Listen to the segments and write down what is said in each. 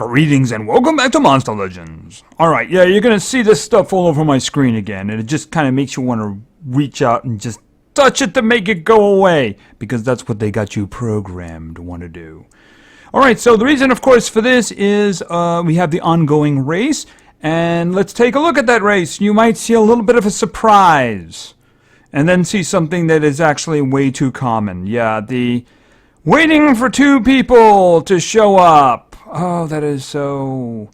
Greetings and welcome back to Monster Legends. Alright, yeah, you're gonna see this stuff all over my screen again, and it just kind of makes you want to reach out and just touch it to make it go away, because that's what they got you programmed to want to do. Alright, so the reason, of course, for this is we have the ongoing race, and let's take a look at that race. You might see a little bit of a surprise, and then see something that is actually way too common. Yeah, the waiting for two people to show up. Oh, that is so...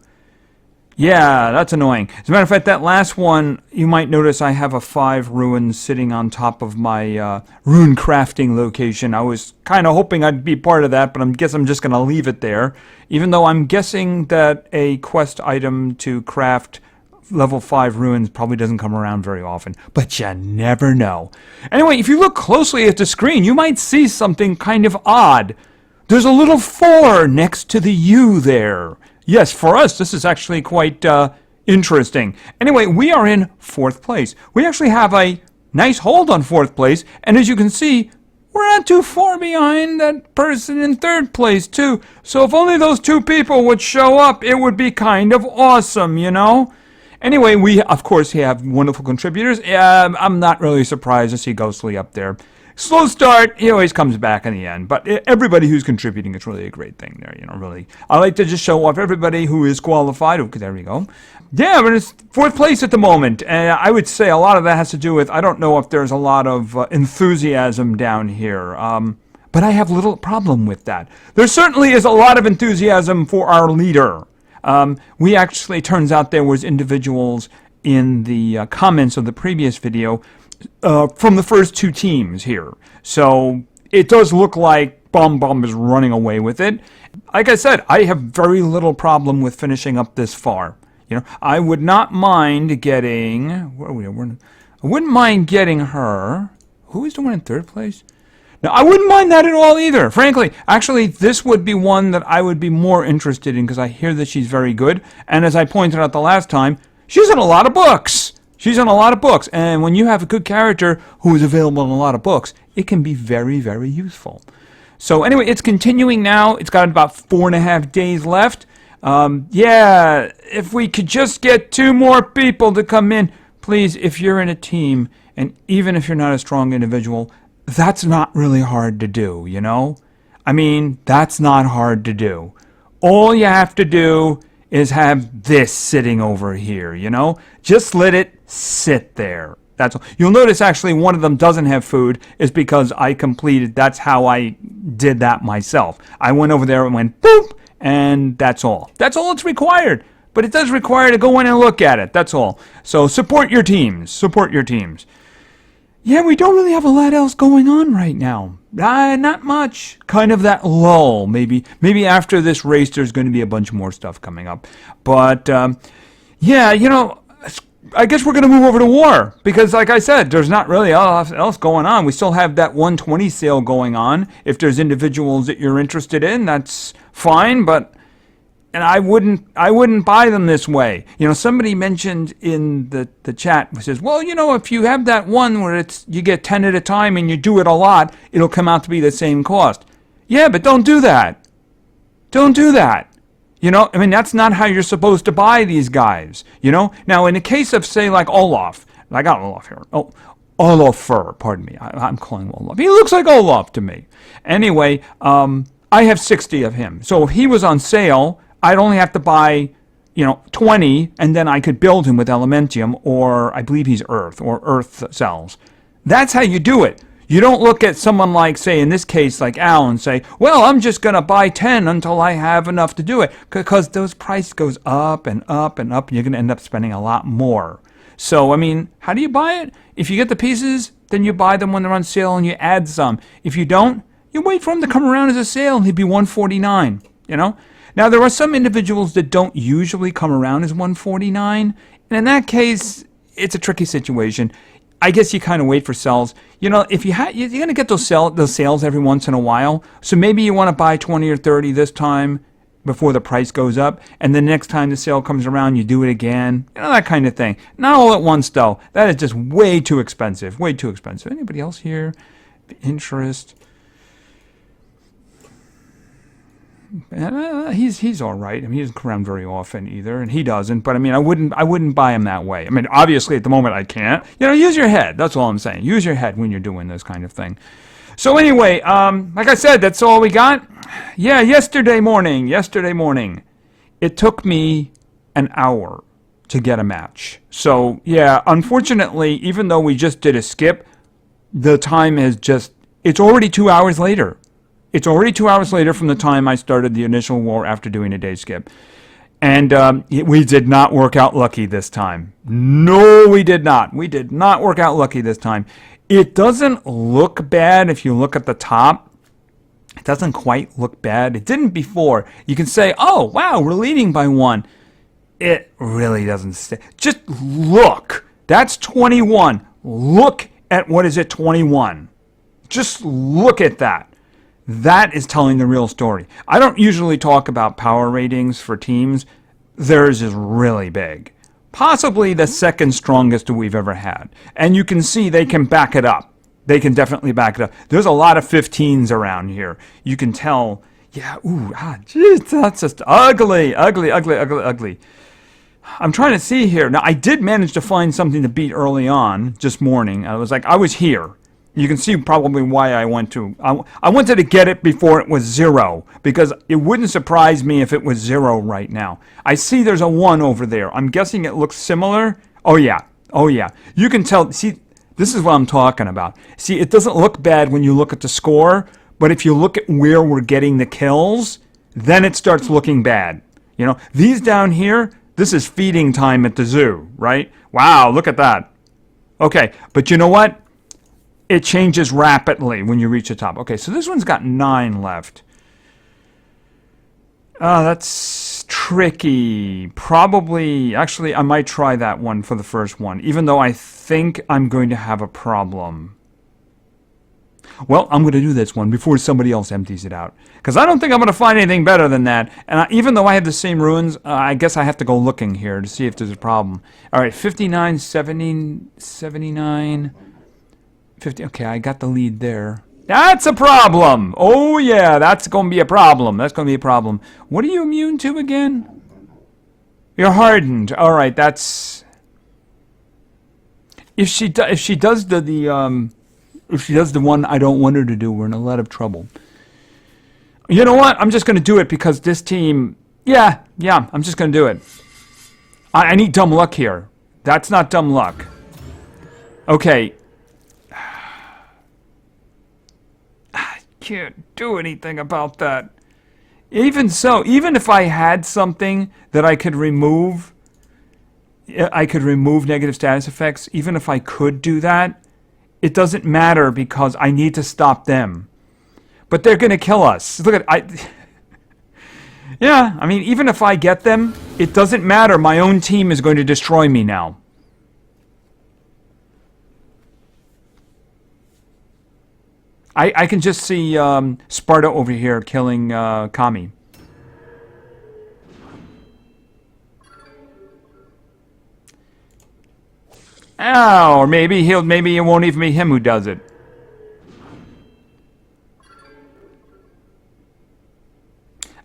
Yeah, that's annoying. As a matter of fact, that last one, you might notice I have a 5 ruins sitting on top of my rune crafting location. I was kind of hoping I'd be part of that, but I guess I'm just going to leave it there. Even though I'm guessing that a quest item to craft level 5 ruins probably doesn't come around very often. But you never know. Anyway, if you look closely at the screen, you might see something kind of odd. There's a little 4 next to the U there. Yes, for us, this is actually quite interesting. Anyway, we are in 4th place. We actually have a nice hold on 4th place, and as you can see, we're not too far behind that person in 3rd place, too. So if only those 2 people would show up, it would be kind of awesome, you know? Anyway, we, of course, have wonderful contributors. I'm not really surprised to see Ghostly up there. Slow start, he always comes back in the end. But everybody who's contributing, it's really a great thing there, you know, really. I like to just show off everybody who is qualified. Okay, there we go. Yeah, but it's 4th place at the moment. And I would say a lot of that has to do with, I don't know if there's a lot of enthusiasm down here. But I have little problem with that. There certainly is a lot of enthusiasm for our leader. We actually, turns out there was individuals in the comments of the previous video from the first 2 teams here. So it does look like Bomb is running away with it. Like I said, I have very little problem with finishing up this far. You know, I would not mind getting... Where are we? I wouldn't mind getting her. Who is the one in 3rd place? Now, I wouldn't mind that at all either, frankly. Actually, this would be one that I would be more interested in because I hear that she's very good. And as I pointed out the last time, she's in a lot of books. She's in a lot of books, and when you have a good character who is available in a lot of books, it can be very, very useful. So anyway, it's continuing now. It's got about 4.5 days left. Yeah, if we could just get 2 more people to come in. Please, if you're in a team, and even if you're not a strong individual, that's not really hard to do, you know? I mean, that's not hard to do. All you have to do is have this sitting over here, you know? Just let it sit there. That's all. You'll notice actually one of them doesn't have food is because I completed, that's how I did that myself. I went over there and went boop, and that's all. That's all it's required. But it does require to go in and look at it, that's all. So support your teams. Support your teams. Yeah, we don't really have a lot else going on right now. Not much. Kind of that lull. Maybe after this race there's going to be a bunch more stuff coming up. But, yeah, you know, I guess we're going to move over to war. Because, like I said, there's not really else going on. We still have that 120 sale going on. If there's individuals that you're interested in, that's fine, but... And I wouldn't buy them this way. You know, somebody mentioned in the chat, says, well, you know, if you have that one where you get 10 at a time and you do it a lot, it'll come out to be the same cost. Yeah, but don't do that. Don't do that. You know, I mean, that's not how you're supposed to buy these guys. You know, now in the case of, say, like Olaf, I got Olaf here. Oh, Olafur, pardon me. I'm calling him Olaf. He looks like Olaf to me. Anyway, I have 60 of him. So if he was on sale, I'd only have to buy, you know, 20, and then I could build him with Elementium, or I believe he's Earth, or Earth cells. That's how you do it. You don't look at someone like, say, in this case, like Al, and say, well, I'm just going to buy 10 until I have enough to do it, because those price goes up and up and up, and you're going to end up spending a lot more. So, I mean, how do you buy it? If you get the pieces, then you buy them when they're on sale, and you add some. If you don't, you wait for them to come around as a sale, and he'd be $149, you know? Now, there are some individuals that don't usually come around as $149, and in that case, it's a tricky situation. I guess you kind of wait for sales. You know, if you're going to get those sales every once in a while, so maybe you want to buy 20 or 30 this time before the price goes up, and the next time the sale comes around, you do it again. You know, that kind of thing. Not all at once, though. That is just way too expensive. Way too expensive. Anybody else here? Interest? He's all right. I mean, he doesn't come around very often either, and he doesn't. But I mean, I wouldn't buy him that way. I mean, obviously at the moment I can't. Use your head. That's all I'm saying. Use your head when you're doing this kind of thing. So anyway, like I said, that's all we got. Yeah, yesterday morning, it took me an hour to get a match. So yeah, unfortunately, even though we just did a skip, the time has it's already 2 hours later. It's already 2 hours later from the time I started the initial war after doing a day skip. And we did not work out lucky this time. No, we did not. We did not work out lucky this time. It doesn't look bad if you look at the top. It doesn't quite look bad. It didn't before. You can say, oh, wow, we're leading by 1. It really doesn't stay. Just look. That's 21. Look at what is at 21. Just look at that. That is telling the real story. I don't usually talk about power ratings for teams. Theirs is really big. Possibly the second strongest we've ever had. And you can see they can back it up. They can definitely back it up. There's a lot of 15s around here. You can tell, yeah, jeez, that's just ugly. I'm trying to see here. Now, I did manage to find something to beat early on, just morning. I was here. You can see probably why I went to. I wanted to get it before it was 0, because it wouldn't surprise me if it was 0 right now. I see there's a 1 over there. I'm guessing it looks similar. Oh yeah. You can tell. See, this is what I'm talking about. See, it doesn't look bad when you look at the score, but if you look at where we're getting the kills, then it starts looking bad. These down here, this is feeding time at the zoo, right? Wow, look at that. Okay, but you know what? It changes rapidly when you reach the top. Okay, so this one's got 9 left. That's tricky. Probably, actually, I might try that one for the first one, even though I think I'm going to have a problem. Well, I'm going to do this one before somebody else empties it out, because I don't think I'm going to find anything better than that. And even though I have the same ruins, I guess I have to go looking here to see if there's a problem. All right, 59, 70, 79... 50. Okay, I got the lead there. That's a problem. Oh, yeah, that's going to be a problem. What are you immune to again? You're hardened. All right, that's... If she does the one I don't want her to do, we're in a lot of trouble. You know what? I'm just going to do it because this team... Yeah, I'm just going to do it. I need dumb luck here. That's not dumb luck. Okay. Can't do anything about that. Even so, even if I had something that I could remove negative status effects, even if I could do that, it doesn't matter because I need to stop them. But they're going to kill us. Look at yeah, I mean, even if I get them, it doesn't matter. My own team is going to destroy me now. I can just see Sparta over here killing Kami. Oh, or maybe it won't even be him who does it.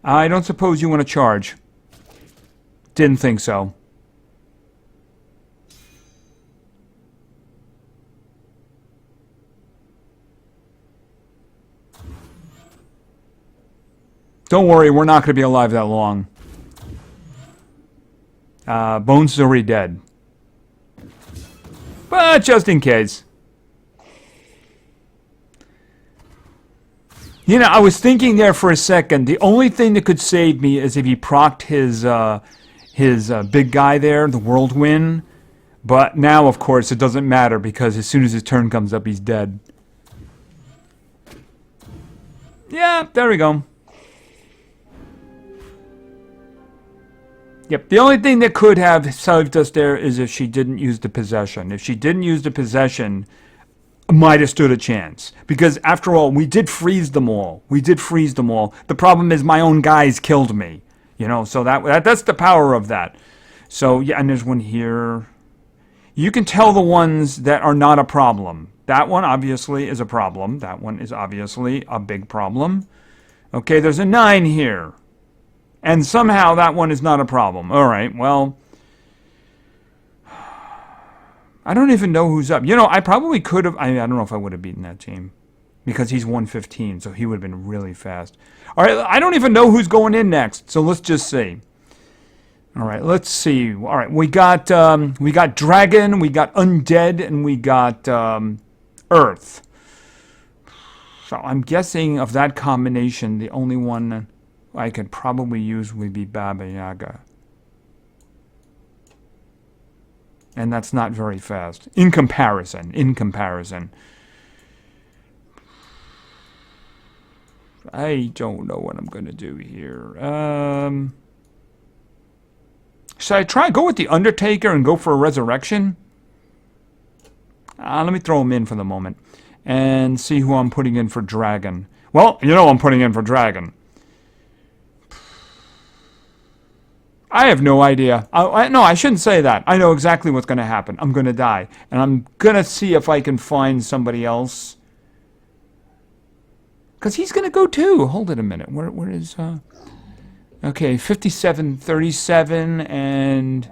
I don't suppose you want to charge. Didn't think so. Don't worry, we're not going to be alive that long. Bones is already dead. But just in case. I was thinking there for a second, the only thing that could save me is if he procced his big guy there, the whirlwind. But now, of course, it doesn't matter because as soon as his turn comes up, he's dead. Yeah, there we go. Yep, the only thing that could have saved us there is if she didn't use the possession. If she didn't use the possession, I might have stood a chance. Because after all, we did freeze them all. The problem is my own guys killed me. So that's the power of that. So, yeah, and there's one here. You can tell the ones that are not a problem. That one obviously is a problem. That one is obviously a big problem. Okay, there's a 9 here. And somehow that one is not a problem. All right, well, I don't even know who's up. You know, I probably could have. I don't know if I would have beaten that team because he's 115, so he would have been really fast. All right, I don't even know who's going in next, so let's just see. All right, let's see. All right, we got Dragon, we got Undead, and we got Earth. So I'm guessing of that combination, the only one I could probably use would be Baba Yaga. And that's not very fast. In comparison. I don't know what I'm going to do here. Should I try go with the Undertaker and go for a resurrection? Let me throw him in for the moment. And see who I'm putting in for Dragon. Well, you know I'm putting in for Dragon. I have no idea. No, I shouldn't say that. I know exactly what's going to happen. I'm going to die. And I'm going to see if I can find somebody else. Because he's going to go too. Hold it a minute. Where is... Okay, 57, 37, and...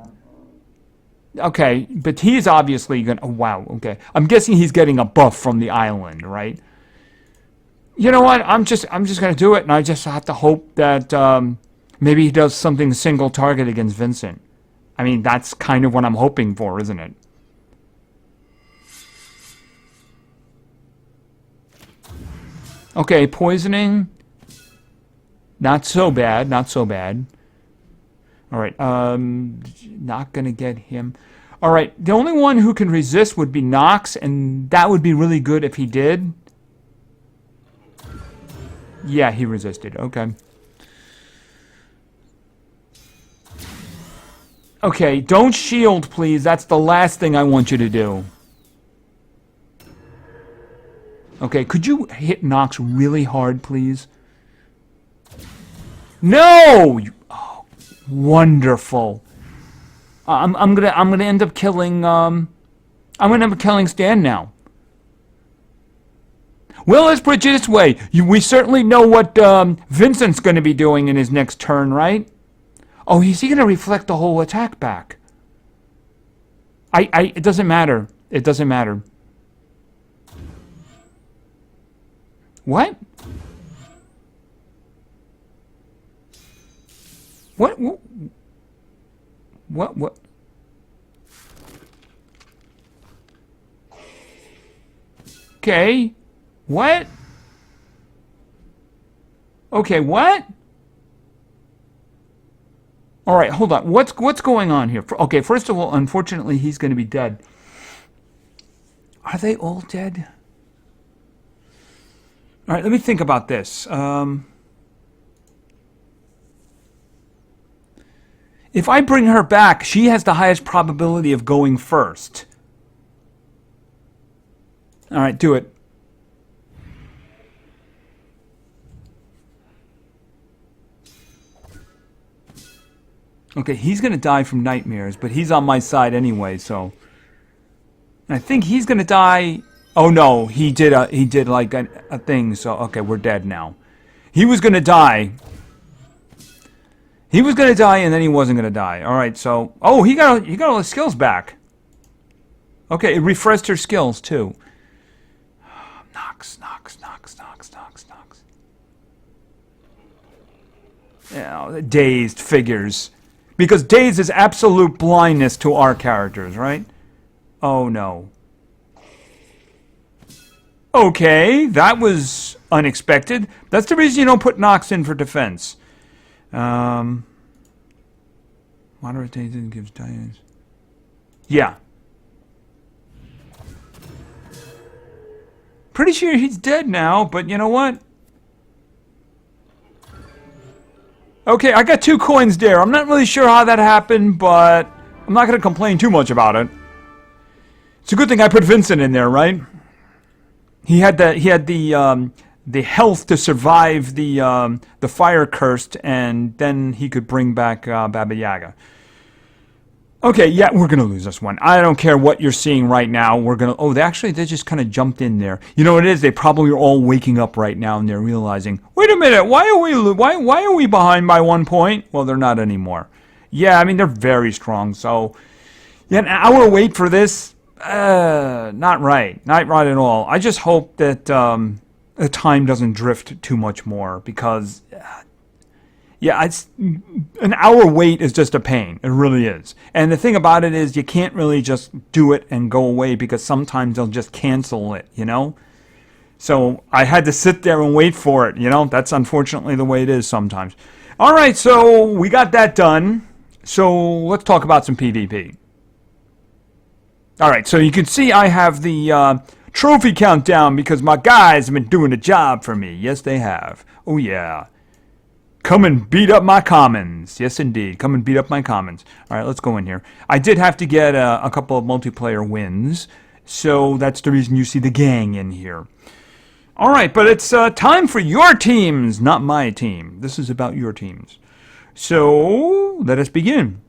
Okay, but he's obviously going to... Oh, wow, okay. I'm guessing he's getting a buff from the island, right? You know what? I'm just going to do it, and I just have to hope that... maybe he does something single target against Vincent. I mean, that's kind of what I'm hoping for, isn't it? Okay, poisoning. Not so bad, not so bad. All right, not going to get him. All right, the only one who can resist would be Nox, and that would be really good if he did. Yeah, he resisted. Okay. Okay, don't shield, please. That's the last thing I want you to do. Okay, could you hit Nox really hard, please? No! Oh, wonderful. I'm gonna end up killing Stan now. Well, let's put it this way. We certainly know what Vincent's gonna be doing in his next turn, right? Oh, is he gonna reflect the whole attack back? It doesn't matter. It doesn't matter. What? What? Okay. What? Okay, what? All right, hold on. What's going on here? Okay, first of all, unfortunately, he's going to be dead. Are they all dead? All right, let me think about this. If I bring her back, she has the highest probability of going first. All right, do it. Okay, he's going to die from nightmares, but he's on my side anyway, so... I think he's going to die... Oh, no, he did like a thing, so... Okay, we're dead now. He was going to die... He was going to die, and then he wasn't going to die. All right, so... Oh, he got all his skills back. Okay, it refreshed her skills, too. Nox. Yeah, dazed figures. Because dazed is absolute blindness to our characters, right? Oh, no. Okay, that was unexpected. That's the reason you don't put Nox in for defense. Moderate dazed gives dice. Yeah. Pretty sure he's dead now, but you know what? Okay, I got 2 coins there. I'm not really sure how that happened, but I'm not going to complain too much about it. It's a good thing I put Vincent in there, right? He had the health to survive the the fire curse, and then he could bring back Baba Yaga. Okay, yeah, we're going to lose this one. I don't care what you're seeing right now. We're going to... Oh, they just kind of jumped in there. You know what it is? They probably are all waking up right now and they're realizing, wait a minute, why are we behind by 1 point? Well, they're not anymore. Yeah, I mean, they're very strong. So, yeah, an hour wait for this? Not right. Not right at all. I just hope that the time doesn't drift too much more because... Yeah, an hour wait is just a pain. It really is. And the thing about it is you can't really just do it and go away because sometimes they'll just cancel it, you know? So I had to sit there and wait for it, you know? That's unfortunately the way it is sometimes. All right, so we got that done. So let's talk about some PvP. All right, so you can see I have the trophy countdown because my guys have been doing a job for me. Yes, they have. Oh, yeah. Come and beat up my commons. Yes, indeed. Come and beat up my commons. All right, let's go in here. I did have to get a couple of multiplayer wins, so that's the reason you see the gang in here. All right, but it's time for your teams, not my team. This is about your teams. So let us begin.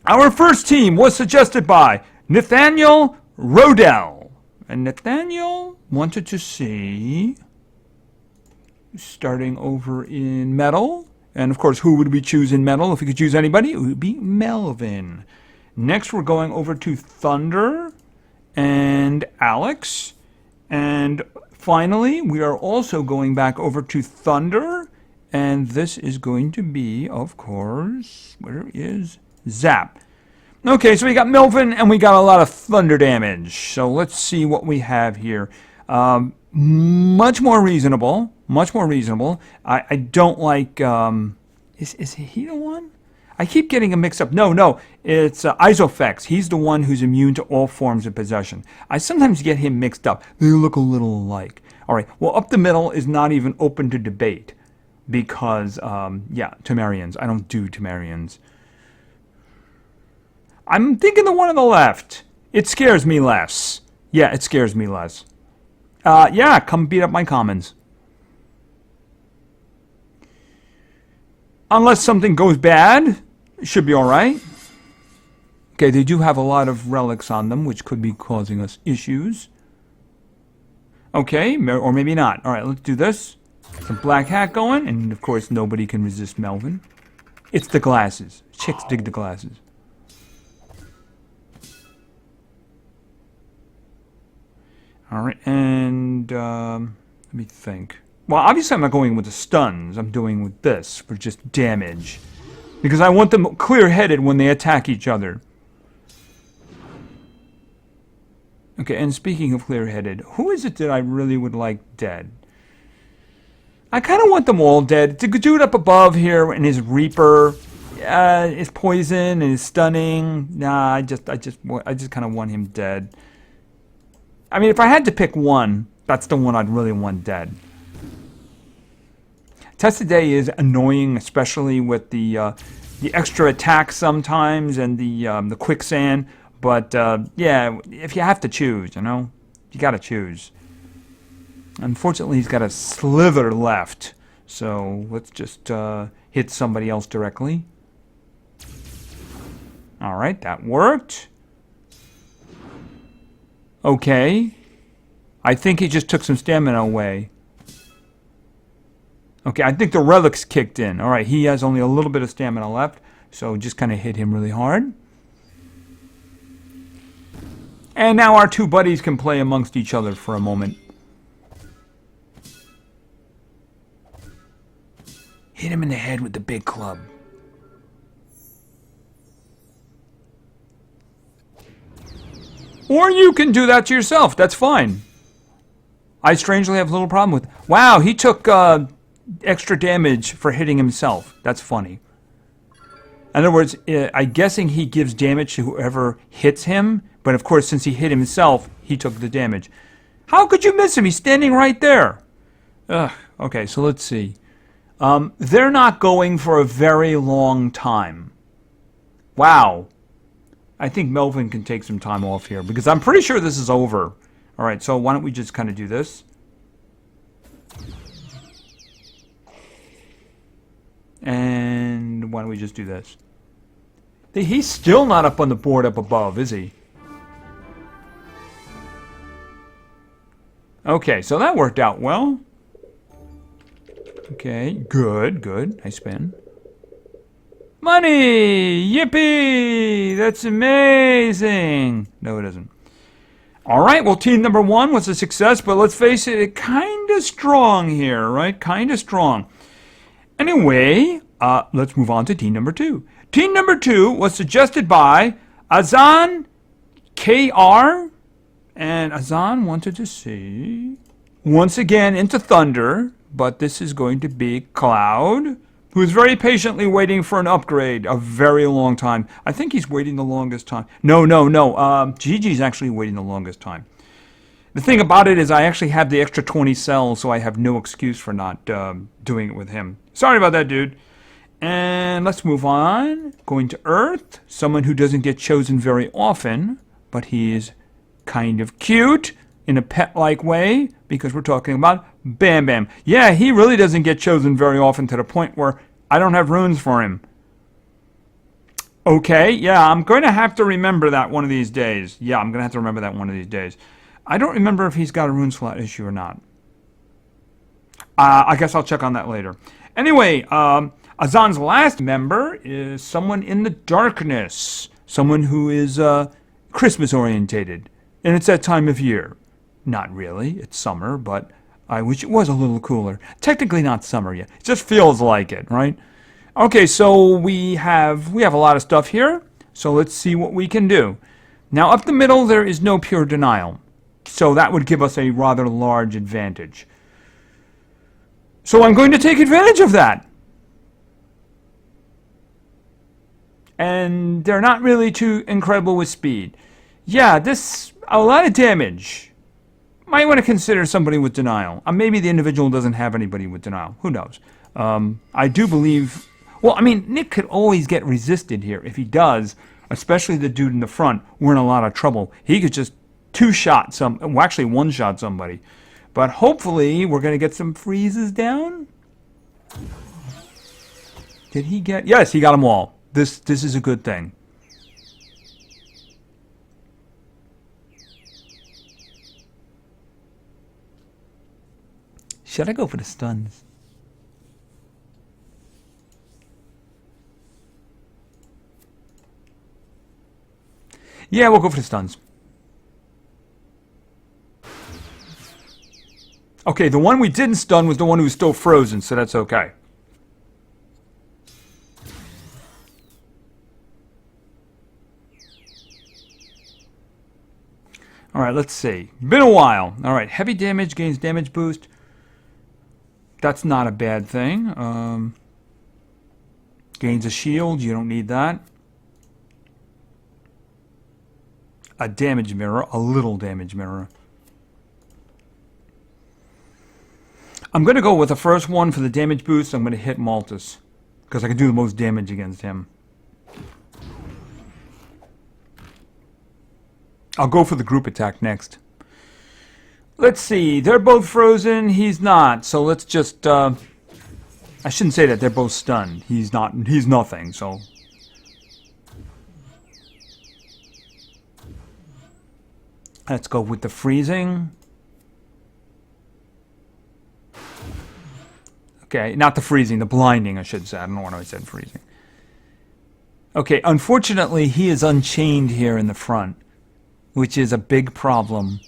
Our first team was suggested by Nathaniel Rodell. And Nathaniel wanted to see... starting over in metal. And of course, who would we choose in metal? If we could choose anybody, it would be Melvin. Next, we're going over to Thunder and Alex. And finally, we are also going back over to Thunder. And this is going to be, of course, where is Zap. Okay, so we got Melvin and we got a lot of Thunder damage. So let's see what we have here. Much more reasonable. Much more reasonable. I don't like... Is he the one? I keep getting him mixed up. No. It's Isofex. He's the one who's immune to all forms of possession. I sometimes get him mixed up. They look a little alike. All right. Well, up the middle is not even open to debate. Because, yeah, Temerians. I don't do Temerians. I'm thinking the one on the left. It scares me less. Yeah, it scares me less. Yeah, come beat up my commons. Unless something goes bad, it should be alright. Okay, they do have a lot of relics on them, which could be causing us issues. Okay, or maybe not. Alright, let's do this. Some black hat going, and of course nobody can resist Melvin. It's the glasses. Chicks dig the glasses. Alright, and let me think. Well, obviously I'm not going with the stuns. I'm doing with this for just damage. Because I want them clear-headed when they attack each other. Okay, and speaking of clear-headed, who is it that I really would like dead? I kind of want them all dead. The dude up above here and his Reaper, his poison and his stunning. Nah, I just kind of want him dead. I mean, if I had to pick one, that's the one I'd really want dead. Test of Day is annoying, especially with the extra attack sometimes and the quicksand. But yeah, if you have to choose, you know, you got to choose. Unfortunately, he's got a slither left, so let's just hit somebody else directly. All right, that worked. Okay, I think he just took some stamina away. Okay, I think the relics kicked in. All right, he has only a little bit of stamina left, so just kind of hit him really hard. And now our two buddies can play amongst each other for a moment. Hit him in the head with the big club. Or you can do that to yourself. That's fine. I strangely have a little problem with... Wow, he took extra damage for hitting himself. That's funny. In other words, I'm guessing he gives damage to whoever hits him. But of course, since he hit himself, he took the damage. How could you miss him? He's standing right there. Ugh. Okay, so let's see. They're not going for a very long time. Wow. I think Melvin can take some time off here because I'm pretty sure this is over. All right, so why don't we just kind of do this? And why don't we just do this? He's still not up on the board up above, is he? Okay, so that worked out well. Okay, good, good. I spin. Money! Yippee! That's amazing! No, it isn't. Alright, well, team number 1 was a success, but let's face it, it's kind of strong here, right? Kind of strong. Anyway, let's move on to team number 2. Team number 2 was suggested by Azan KR, and Azan wanted to see, once again, into Thunder, but this is going to be Cloud, who is very patiently waiting for an upgrade a very long time. I think he's waiting the longest time. No. Gigi's actually waiting the longest time. The thing about it is I actually have the extra 20 cells, so I have no excuse for not doing it with him. Sorry about that, dude. And let's move on. Going to Earth, someone who doesn't get chosen very often, but he is kind of cute in a pet-like way, because we're talking about Bam Bam. Yeah, he really doesn't get chosen very often to the point where I don't have runes for him. Okay, yeah, I'm going to have to remember that one of these days. Yeah, I'm going to have to remember that one of these days. I don't remember if he's got a rune slot issue or not. I guess I'll check on that later. Anyway, Azan's last member is someone in the darkness. Someone who is Christmas orientated. And it's that time of year. Not really, it's summer, but I wish it was a little cooler. Technically not summer yet. It just feels like it, right? Okay, so we have a lot of stuff here. So let's see what we can do. Now up the middle there is no pure denial. So that would give us a rather large advantage. So I'm going to take advantage of that. And they're not really too incredible with speed. Yeah, this, a lot of damage. Might want to consider somebody with denial. Maybe the individual doesn't have anybody with denial. Who knows? I do believe... Well, I mean, Nick could always get resisted here. If he does, especially the dude in the front, we're in a lot of trouble. He could just two-shot well, actually one-shot somebody. But hopefully, we're going to get some freezes down. Did he get... Yes, he got them all. This is a good thing. Should I go for the stuns? Yeah, we'll go for the stuns. Okay, the one we didn't stun was the one who was still frozen, so that's okay. Alright, let's see. Been a while. Alright, heavy damage gains damage boost. That's not a bad thing. Gains a shield. You don't need that. A damage mirror. A little damage mirror. I'm going to go with the first one for the damage boost. I'm going to hit Maltus, because I can do the most damage against him. I'll go for the group attack next. Let's see. They're both frozen. He's not. So let's just... I shouldn't say that. They're both stunned. He's not. He's nothing. So... Let's go with the freezing. Okay, not the freezing. The blinding, I should say. I don't know why I said freezing. Okay, unfortunately, he is unchained here in the front, which is a big problem.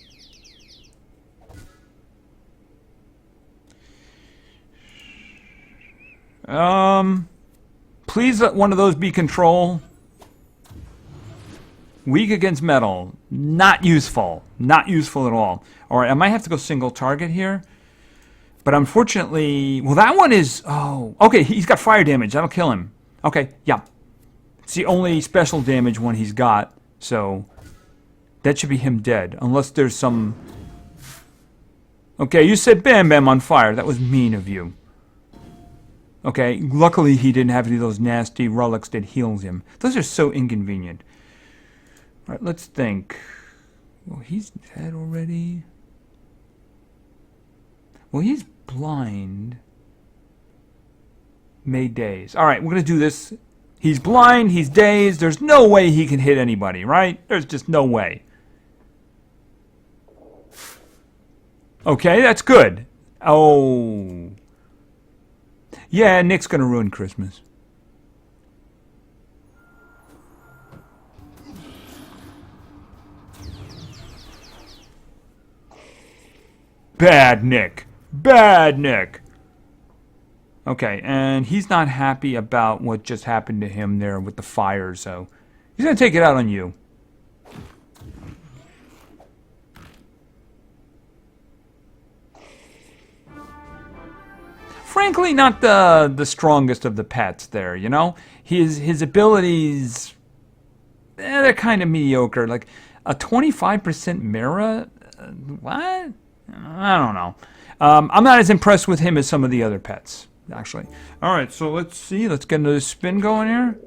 Please let one of those be control. Weak against metal. Not useful. Not useful at all. Alright, I might have to go single target here. But unfortunately... Well, that one is... Oh, okay, he's got fire damage. That'll kill him. Okay, yeah. It's the only special damage one he's got. So, that should be him dead. Unless there's some... Okay, you said Bam Bam on fire. That was mean of you. Okay, luckily he didn't have any of those nasty relics that heals him. Those are so inconvenient. Alright, let's think. Well, he's dead already. Well, he's blind. May days. Alright, we're going to do this He's blind, he's dazed, there's no way he can hit anybody, right? There's just no way. Okay, that's good. Oh. Yeah, Nick's gonna ruin Christmas. Bad Nick. Bad Nick. Okay, and he's not happy about what just happened to him there with the fire, so he's gonna take it out on you. Frankly, not the strongest of the pets there, you know? His abilities, they're kind of mediocre. Like, a 25% mirror? What? I don't know. I'm not as impressed with him as some of the other pets, actually. Alright, so let's see. Let's get another spin going here.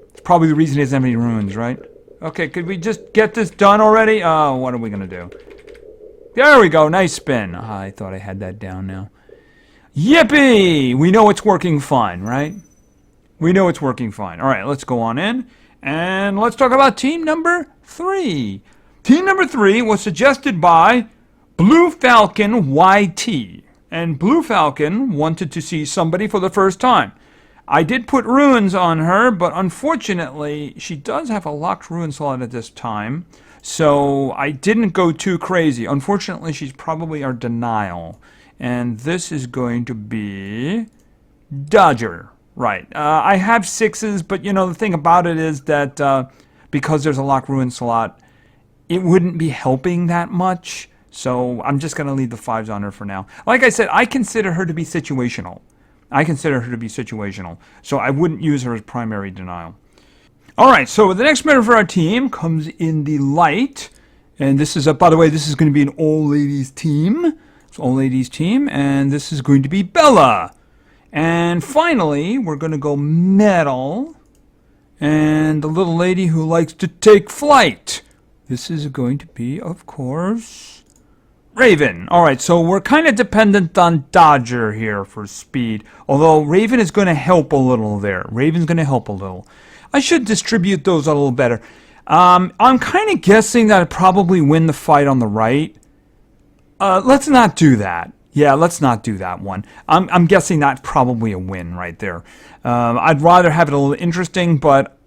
It's probably the reason he doesn't have any runes, right? Okay, could we just get this done already? Oh, what are we going to do? There we go. Nice spin. I thought I had that down now. Yippee! We know it's working fine, right? We know it's working fine. Alright, let's go on in. And let's talk about team number 3. Team number 3 was suggested by Blue Falcon YT. And Blue Falcon wanted to see somebody for the first time. I did put runes on her, but unfortunately, she does have a locked rune slot at this time. So I didn't go too crazy. Unfortunately, she's probably our denial. And this is going to be Dodger. Right. I have 6s, but you know, the thing about it is that because there's a locked ruin slot, it wouldn't be helping that much. So I'm just going to leave the 5s on her for now. Like I said, I consider her to be situational. So I wouldn't use her as primary denial. Alright, so the next member for our team comes in the light. And this is, by the way, this is going to be an all-ladies team. It's all ladies team, and this is going to be Bella. And finally, we're going to go metal. And the little lady who likes to take flight. This is going to be, of course, Raven. Alright, so we're kind of dependent on Dodger here for speed. Although Raven is going to help a little there. Raven's going to help a little. I should distribute those a little better. I'm kind of guessing that I'd probably win the fight on the right. Let's not do that. Yeah, let's not do that one. I'm guessing that's probably a win right there. I'd rather have it a little interesting, but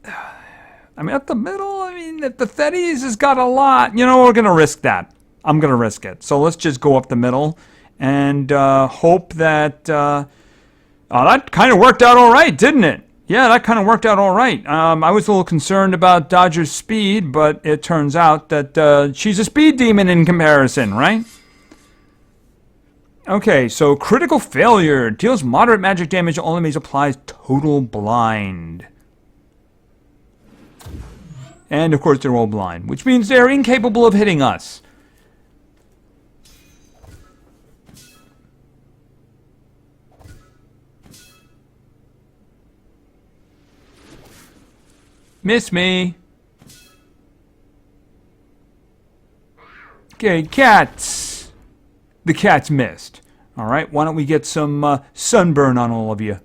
I mean, at the middle, I mean, if the Thetis has got a lot, you know, we're going to risk that. I'm going to risk it. So let's just go up the middle and hope that... that kind of worked out all right, didn't it? Yeah, that kind of worked out all right. I was a little concerned about Dodger's speed, but it turns out that she's a speed demon in comparison, right? Okay, so critical failure. Deals moderate magic damage to all enemies, applies total blind. And of course they're all blind, which means they're incapable of hitting us. Miss me. Okay, cats. The cat's missed. Alright, why don't we get some sunburn on all of you?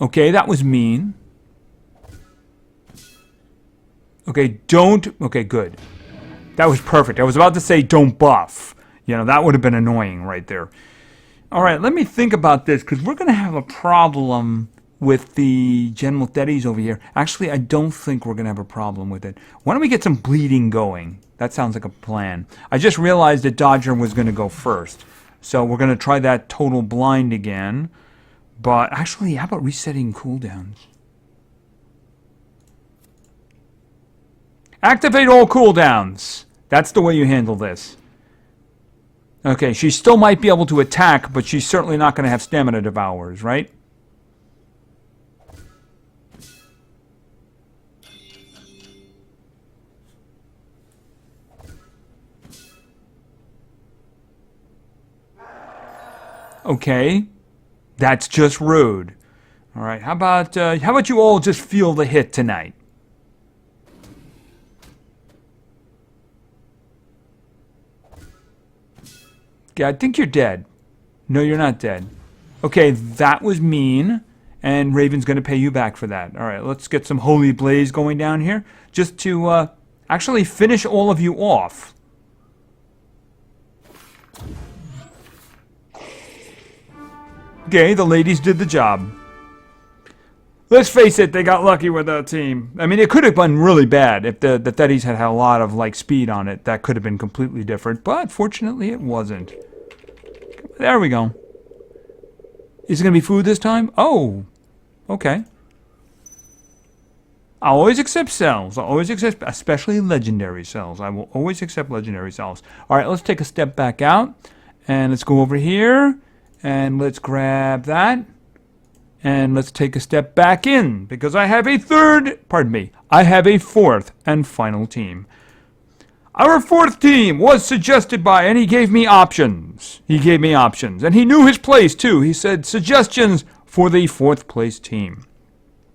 Okay, that was mean. Okay, don't... Okay, good. That was perfect. I was about to say don't buff. You know, that would have been annoying right there. Alright, let me think about this, because we're going to have a problem with the General Thetis over here. Actually, I don't think we're going to have a problem with it. Why don't we get some bleeding going? That sounds like a plan. I just realized that Dodger was going to go first. So we're going to try that total blind again. But actually, how about resetting cooldowns? Activate all cooldowns. That's the way you handle this. Okay, she still might be able to attack, but she's certainly not going to have stamina devours, right? Okay, that's just rude. All right, how about you all just feel the hit tonight? Yeah, I think you're dead. No, you're not dead. Okay, that was mean. And Raven's going to pay you back for that. All right, let's get some Holy Blaze going down here. Just to actually finish all of you off. Okay, the ladies did the job. Let's face it, they got lucky with that team. I mean, it could have been really bad if the Teddies had a lot of, like, speed on it. That could have been completely different. But, fortunately, it wasn't. There we go. Is it going to be food this time? Oh, okay. I'll always accept cells. I'll always accept, especially legendary cells. I will always accept legendary cells. All right, let's take a step back out. And let's go over here. And let's grab that. And let's take a step back in. Because I have a I have a fourth and final team. Our fourth team was suggested by, and he gave me options. He gave me options. And he knew his place, too. He said, suggestions for the fourth place team.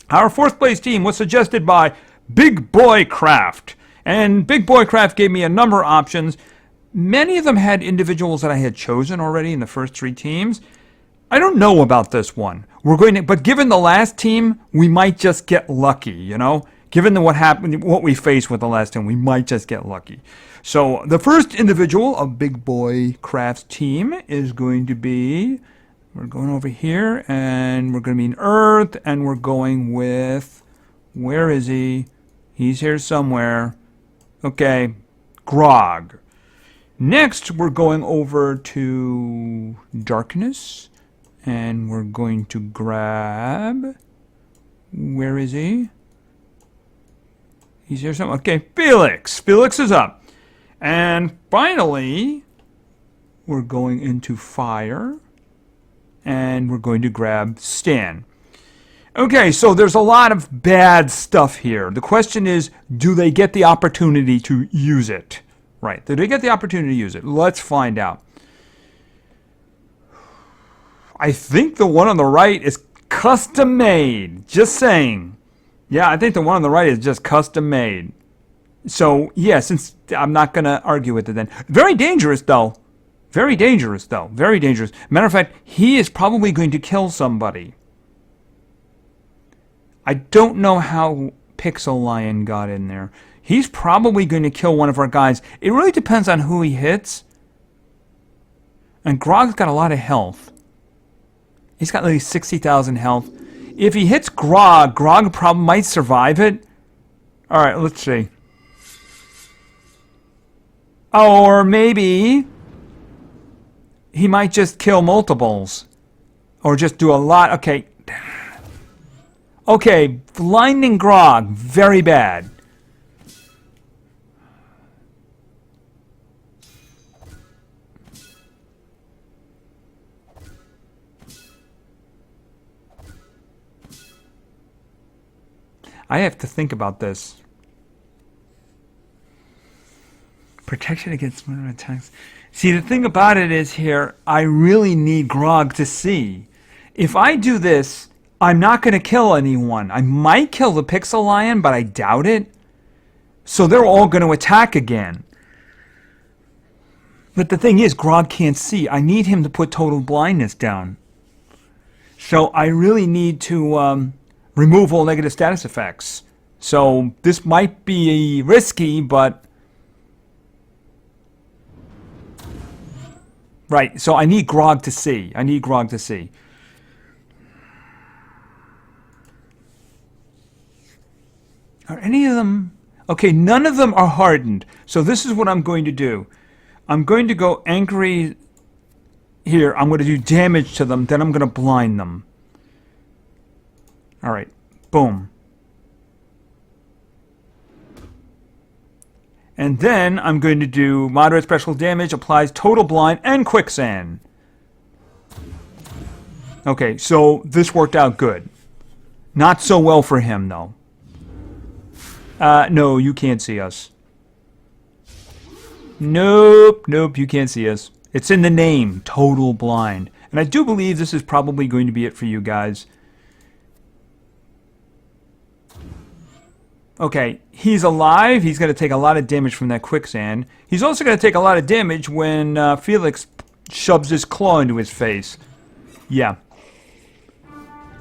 Our fourth place team was suggested by Big Boy Craft. And Big Boy Craft gave me a number of options. Many of them had individuals that I had chosen already in the first three teams. I don't know about this one. But given the last team, we might just get lucky, you know? Given what happened, what we faced with the last team, we might just get lucky. So the first individual of Big Boy Craft's team is going to be, we're going over here, and we're going to be in Earth, and we're going with, where is he? He's here somewhere. Okay, Grog. Next, we're going over to Darkness, and we're going to grab, where is he? He's here somewhere. Okay, Felix. Felix is up. And finally, we're going into Fire. And we're going to grab Stan. Okay, so there's a lot of bad stuff here. The question is, do they get the opportunity to use it? Right, do they get the opportunity to use it? Let's find out. I think the one on the right is custom made. Just saying. Yeah, I think the one on the right is just custom made. So, yeah, since I'm not going to argue with it then. Very dangerous, though. Very dangerous, though. Very dangerous. Matter of fact, he is probably going to kill somebody. I don't know how Pixel Lion got in there. He's probably going to kill one of our guys. It really depends on who he hits. And Grog's got a lot of health. He's got like 60,000 health. If he hits Grog, Grog probably might survive it. Alright, let's see. Or maybe he might just kill multiples. Or just do a lot. Okay. Okay, blinding Grog. Very bad. I have to think about this. Protection against minor attacks. See, the thing about it is here, I really need Grog to see. If I do this, I'm not going to kill anyone. I might kill the Pixel Lion, but I doubt it. So they're all going to attack again. But the thing is, Grog can't see. I need him to put total blindness down. So I really need to remove all negative status effects. So this might be risky, but... Right, so I need Grog to see. I need Grog to see. Are any of them... Okay, none of them are hardened. So this is what I'm going to do. I'm going to go angry here. I'm going to do damage to them. Then I'm going to blind them. Alright, boom. And then I'm going to do moderate special damage, applies total blind and quicksand. Okay, so this worked out good. Not so well for him, though. No, you can't see us. Nope, nope, you can't see us. It's in the name, total blind. And I do believe this is probably going to be it for you guys. Okay, he's alive. He's going to take a lot of damage from that quicksand. He's also going to take a lot of damage when Felix shoves his claw into his face. Yeah.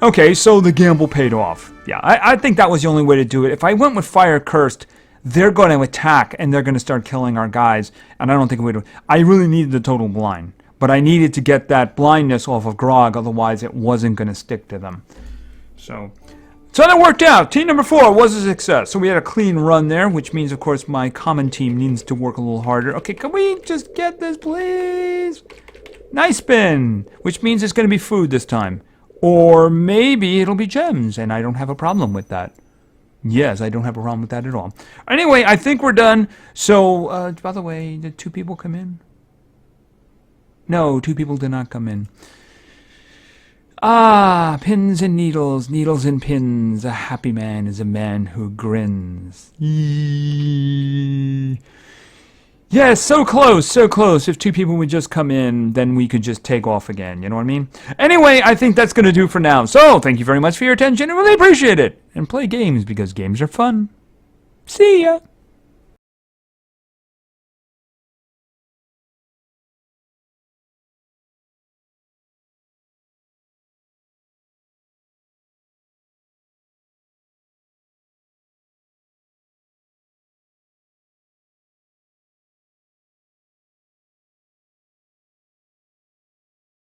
Okay, so the gamble paid off. Yeah, I think that was the only way to do it. If I went with Fire Cursed, they're going to attack and they're going to start killing our guys. And I don't think we would. I really needed the total blind. But I needed to get that blindness off of Grog, otherwise it wasn't going to stick to them. So that worked out. Team number 4 was a success. So we had a clean run there, which means, of course, my common team needs to work a little harder. Okay, can we just get this, please? Nice spin, which means it's going to be food this time. Or maybe it'll be gems, and I don't have a problem with that. Yes, I don't have a problem with that at all. Anyway, I think we're done. So, by the way, did 2 people come in? No, 2 people did not come in. Ah, pins and needles, needles and pins. A happy man is a man who grins. Yee. Yes, so close, so close. If 2 people would just come in, then we could just take off again. You know what I mean? Anyway, I think that's going to do for now. So, thank you very much for your attention. I really appreciate it. And play games because games are fun. See ya.